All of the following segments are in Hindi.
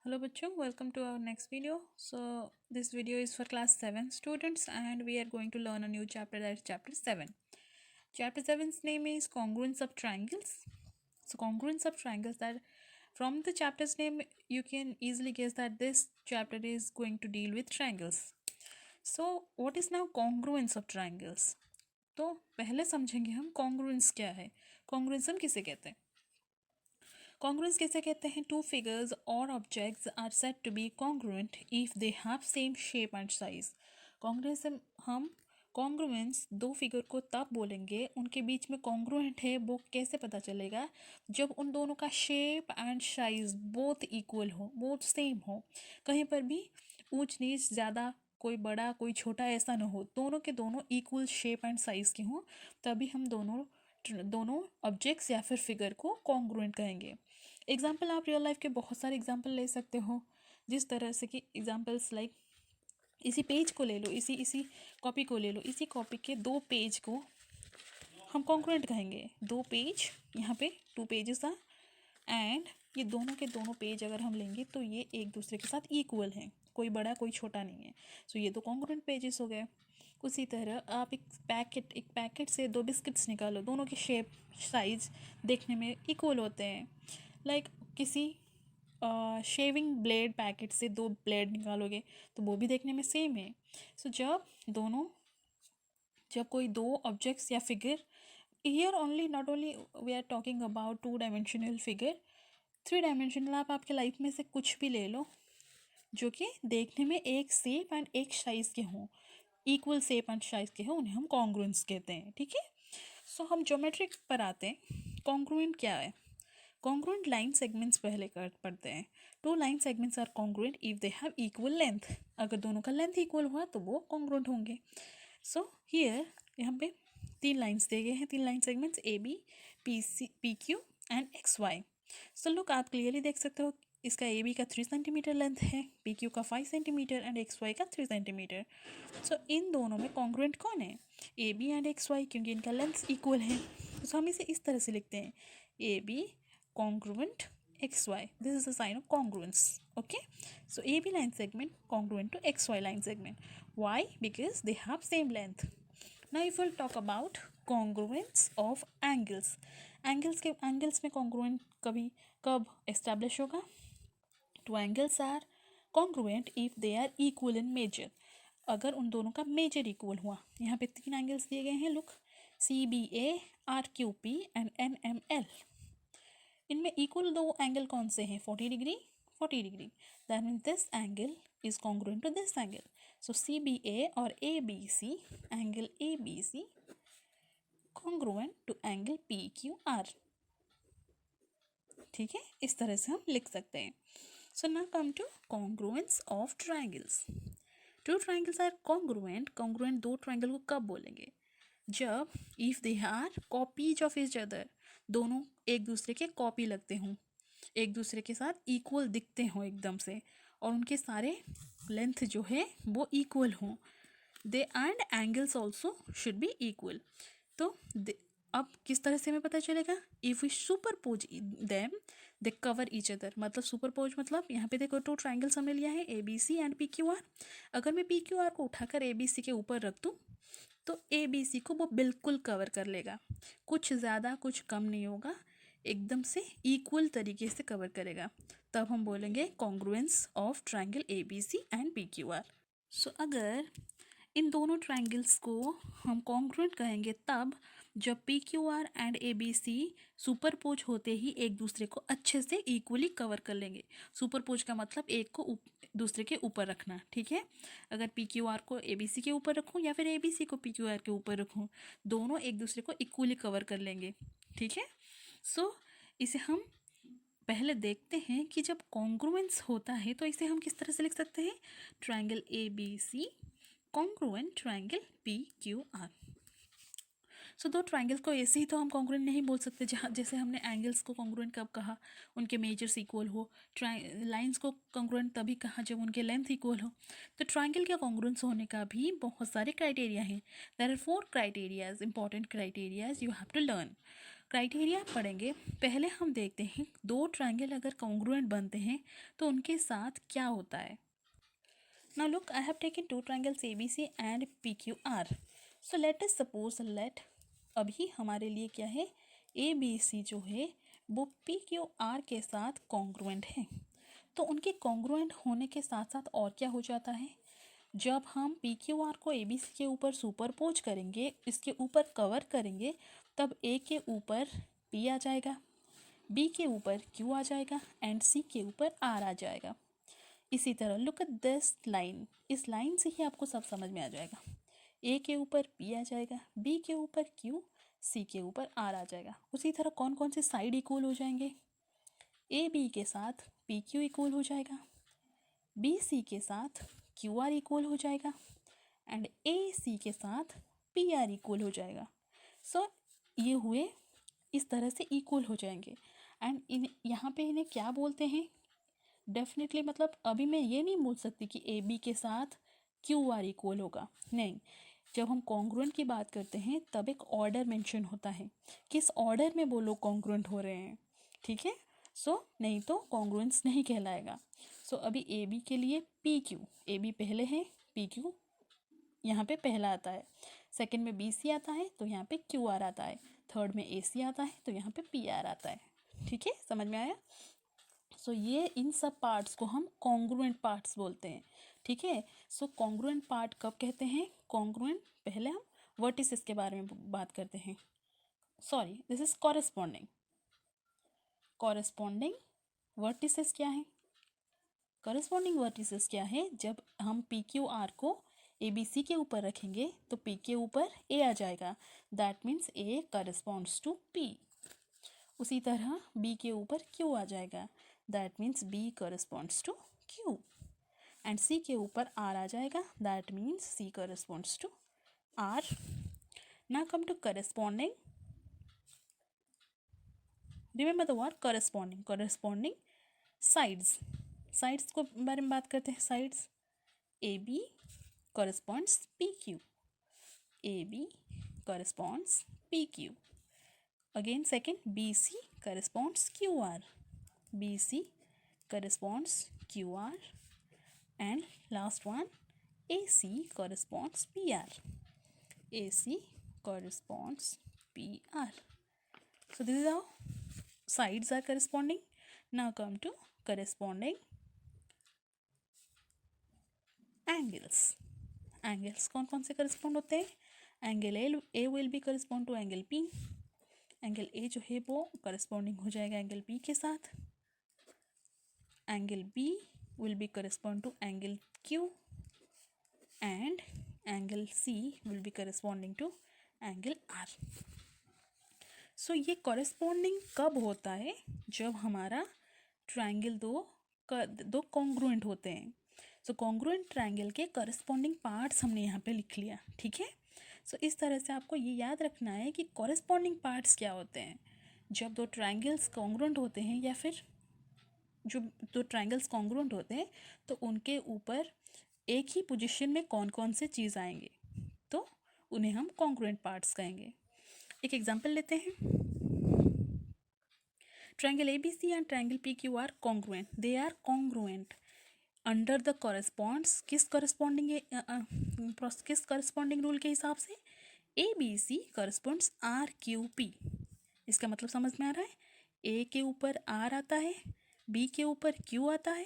Hello bachcho, welcome to our next video. So this video is for class 7 students and we are going to learn a new chapter, that is chapter 7. Chapter 7's name is congruence of triangles. So congruence of triangles, that from the chapter's name you can easily guess that this chapter is going to deal with triangles. So what is now congruence of triangles? तो पहले समझेंगे हम congruence क्या है. Congruence हम किसे कहते हैं? कॉन्ग्रुएंस किसे कहते हैं? टू फिगर्स और objects are said to be congruent if they have same shape and size. Congruence हम कॉन्ग्रुएंस दो फिगर को तब बोलेंगे उनके बीच में कॉन्ग्रुएंट है वो कैसे पता चलेगा? जब उन दोनों का shape and size both equal हो, बोथ सेम हो, कहीं पर भी ऊंच नीच ज़्यादा कोई बड़ा कोई छोटा ऐसा ना हो, दोनों के दोनों इक्वल शेप एंड साइज़ के हों, तभी हम दोनों ऑब्जेक्ट्स या फिर फिगर को कॉन्ग्रुएंट कहेंगे. एग्जाम्पल आप रियल लाइफ के बहुत सारे एग्जाम्पल ले सकते हो, जिस तरह से कि एग्जाम्पल्स लाइक इसी पेज को ले लो, इसी कॉपी को ले लो, इसी कॉपी के दो पेज को हम कॉन्ग्रुएंट कहेंगे. दो पेज, यहाँ पे टू पेजेस आ एंड ये दोनों के दोनों पेज अगर हम लेंगे तो ये एक दूसरे के साथ इक्वल हैं, कोई बड़ा कोई छोटा नहीं है. सो ये तो कॉन्ग्रुएंट पेजेस हो गए. उसी तरह आप एक पैकेट से दो बिस्किट्स निकालो, दोनों के शेप साइज देखने में इक्वल होते हैं. लाइक किसी शेविंग ब्लेड पैकेट से दो ब्लेड निकालोगे तो वो भी देखने में सेम है. सो जब कोई दो ऑब्जेक्ट्स या figure, here only not only we are talking about 2 dimensional figure, 3 dimensional आप आपके लाइफ में से कुछ भी ले लो जो कि देखने में एक शेप एंड एक साइज़ के हों, इक्वल शेप एंड साइज़ के हों, उन्हें हम कॉन्ग्रुएंस कहते हैं. ठीक है. सो हम ज्योमेट्री पर आते हैं. कॉन्ग्रुएंट क्या है? कॉन्ग्रुएंट लाइन सेगमेंट्स पहले पढ़ते हैं. Two line segments are congruent if they have equal length. अगर दोनों का लेंथ इक्वल हुआ तो वो कॉन्ग्रुएंट होंगे. सो हियर यहाँ पे 3 लाइन्स दिए गए हैं, 3 line segments A B P Q and X Y. So look, आप क्लियरली देख सकते हो इसका ए बी का 3 सेंटीमीटर लेंथ है, पी क्यू का 5 सेंटीमीटर एंड एक्स वाई का 3 सेंटीमीटर. सो इन दोनों में कॉन्ग्रुएंट कौन है? A B and X Y, क्योंकि इनका लेंथ इक्वल है. सो हम इसे इस तरह से लिखते हैं, A B congruent xy. This is a sign of congruence. Okay, so AB line segment congruent to XY line segment. Why? Because they have same length. Now if we'll talk about congruence of angles. Angles में congruent कब establish होगा? Two angles are congruent if they are equal in measure. अगर उन दोनों का मेजर इक्वल हुआ. यहाँ पे 3 एंगल्स दिए गए हैं. Look, CBA, RQP and NML. इनमें इक्वल दो एंगल कौन से हैं? 40 degree, 40 degree. That means this angle is congruent to this angle. So CBA और ABC, angle ABC congruent to angle PQR. ठीक है, इस तरह से हम लिख सकते हैं. So now come to congruence of triangles. Two triangles are congruent. Congruent दो ट्राइंगल को कब बोलेंगे? जब if they are copies of each other, दोनों एक दूसरे के कॉपी लगते हों, एक दूसरे के साथ इक्वल दिखते हों एकदम से, और उनके सारे लेंथ जो है वो इक्वल हों. The end angles also should be equal. तो अब किस तरह से हमें पता चलेगा? If we superpose them they cover each other. मतलब सुपरपोज मतलब यहाँ पे देखो, 2 ट्राइंगल्स हमने लिया है, ABC एंड PQR. अगर मैं PQR को उठाकर ABC के ऊपर रख दूँ तो ABC को वो बिल्कुल कवर कर लेगा. कुछ ज़्यादा कुछ कम नहीं होगा, एकदम से इक्वल तरीके से कवर करेगा. तब हम बोलेंगे congruence of triangle ABC and PQR. सो अगर इन दोनों ट्राइंगल्स को हम कॉन्ग्रुएंट कहेंगे तब जब PQR एंड ABC सुपरपोज होते ही एक दूसरे को अच्छे से इक्वली कवर कर लेंगे. सुपरपोज का मतलब एक को दूसरे के ऊपर रखना. ठीक है, अगर PQR को ABC के ऊपर रखूँ या फिर ABC को PQR के ऊपर रखूँ, दोनों एक दूसरे को इक्वली कवर कर लेंगे. ठीक है. सो इसे हम पहले देखते हैं कि जब कॉन्ग्रुएंस होता है तो इसे हम किस तरह से लिख सकते हैं? Triangle ABC congruent triangle PQR. सो दो ट्राइंगल्स को ऐसे ही तो हम कॉन्ग्रुएंट नहीं बोल सकते. जैसे हमने एंगल्स को कॉन्ग्रुएंट कब कहा? उनके मेजर्स इक्वल हो. लाइंस को कॉन्ग्रुएंट तभी कहा जब उनके लेंथ इक्वल हो. तो ट्राइंगल के कॉन्ग्रुएंस होने का भी बहुत सारे क्राइटेरिया हैं. There are 4 criterias, important criterias you have to learn. Criteria पढ़ेंगे। पहले हम देखते हैं दो ट्रायंगल अगर कॉन्ग्रुएंट बनते हैं तो उनके साथ क्या होता है। Now look, I have taken two triangles ABC and PQR। So let us suppose अभी हमारे लिए क्या है, ABC जो है वो PQR के साथ कॉन्ग्रुएंट है। तो उनके कॉन्ग्रुएंट होने के साथ साथ और क्या हो जाता है, जब हम PQR को ABC के ऊपर सुपरपोज करेंगे, इसके ऊपर कवर करेंगे, तब A के ऊपर P आ जाएगा, B के ऊपर Q आ जाएगा एंड C के ऊपर R आ जाएगा। इसी तरह लुक एट दिस लाइन, इस लाइन से ही आपको सब समझ में आ जाएगा। A के ऊपर P आ जाएगा, B के ऊपर Q, C के ऊपर R आ जाएगा। उसी तरह कौन कौन से साइड इक्वल हो जाएंगे, AB के साथ PQ इक्वल हो जाएगा, BC के साथ QR इक्वल हो जाएगा एंड AC के साथ PR इक्वल हो जाएगा। सो ये हुए इस तरह से इक्वल हो जाएंगे एंड यहाँ पे इन्हें क्या बोलते हैं, डेफिनेटली मतलब अभी मैं ये नहीं बोल सकती कि AB के साथ QR इक्वल होगा, नहीं। जब हम कॉन्ग्रुएंट की बात करते हैं तब एक ऑर्डर मेंशन होता है, किस ऑर्डर में वो लोग कॉन्ग्रुएंट हो रहे हैं, ठीक है। सो नहीं तो कॉन्ग्रुएंस नहीं कहलाएगा। सो अभी AB के लिए PQ, AB पहले है, PQ यहाँ पे पहला आता है, सेकंड में BC आता है तो यहाँ पे QR आता है, थर्ड में AC आता है तो यहाँ पे PR आता है, ठीक है, समझ में आया। सो ये इन सब पार्ट्स को हम कॉन्ग्रुएंट पार्ट्स बोलते हैं, ठीक है। सो कॉन्ग्रुएंट पार्ट कब कहते हैं, कॉन्ग्रुएंट पहले हम वर्टिसेस के बारे में बात करते हैं, sorry this is corresponding. Corresponding vertices क्या है, कॉरेस्पॉन्डिंग वर्टिसेस क्या है, जब हम PQR को ABC के ऊपर रखेंगे तो P के ऊपर A आ जाएगा, that means A corresponds to P। उसी तरह B के ऊपर Q आ जाएगा, that means B corresponds to Q and C के ऊपर R आ जाएगा, that means C corresponds to R। Now come to corresponding, remember the word corresponding, corresponding sides, sides को बारे में बात करते हैं। Sides AB corresponds PQ, AB corresponds PQ, again second BC corresponds QR, BC corresponds QR and last one AC corresponds PR, AC corresponds PR. So this is how sides are corresponding. Now come to corresponding angles. Angles कौन कौन से करस्पॉन्ड होते हैं, angle A will be correspond to angle P, angle A जो है वो करस्पॉन्डिंग हो जाएगा एंगल P के साथ, angle B will be correspond to angle Q and angle C will be corresponding to angle R। So ये कॉरेस्पॉन्डिंग कब होता है, जब हमारा ट्रायंगल दो कॉन्ग्रुएंट होते हैं। सो कॉन्ग्रुएंट ट्रायंगल के कॉरेस्पॉन्डिंग पार्ट्स हमने यहाँ पे लिख लिया, ठीक है। सो इस तरह से आपको ये याद रखना है कि कॉरेस्पॉन्डिंग पार्ट्स क्या होते हैं, जब दो ट्रायंगल्स कॉन्ग्रुएंट होते हैं या फिर जो दो ट्रायंगल्स कॉन्ग्रुएंट होते हैं तो उनके ऊपर एक ही पोजीशन में कौन कौन से चीज़ आएंगे, तो उन्हें हम कॉन्ग्रुएंट पार्ट्स कहेंगे। एक एग्जाम्पल लेते हैं, triangle ABC and triangle PQ are congruent, they are congruent under the corresponds, किस कॉरेस्पॉन्डिंग रूल के हिसाब से, ABC कॉरेस्पॉन्ड्स RQP। इसका मतलब समझ में आ रहा है, A के ऊपर R आता है, B के ऊपर Q आता है,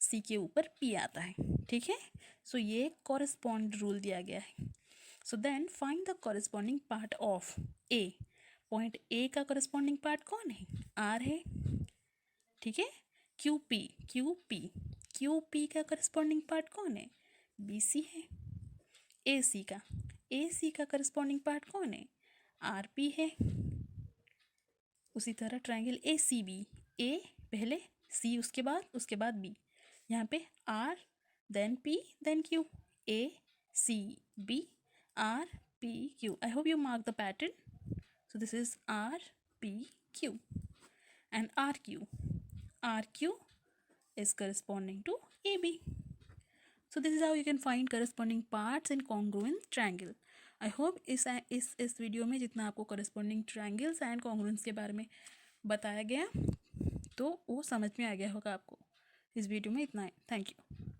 C के ऊपर P आता है, ठीक है। सो ये कॉरेस्पॉन्ड रूल दिया गया है। So then find the corresponding part of A, point A का कॉरेस्पॉन्डिंग पार्ट कौन है, R है, ठीक है। QP का करस्पॉन्डिंग पार्ट कौन है, BC है। AC का करस्पॉन्डिंग पार्ट कौन है, RP है। उसी तरह ट्रायंगल ACB, A पहले, C उसके बाद B, यहाँ पे R then P then Q, ACB RPQ। I hope you mark the pattern. So this is RPQ and RQ is corresponding to AB. So this is how you can find corresponding parts in congruent triangle. I hope इस वीडियो में जितना आपको करस्पॉन्डिंग ट्रायंगल्स एंड कॉन्ग्रुएंस के बारे में बताया गया तो वो समझ में आ गया होगा आपको। इस वीडियो में इतना है। Thank you.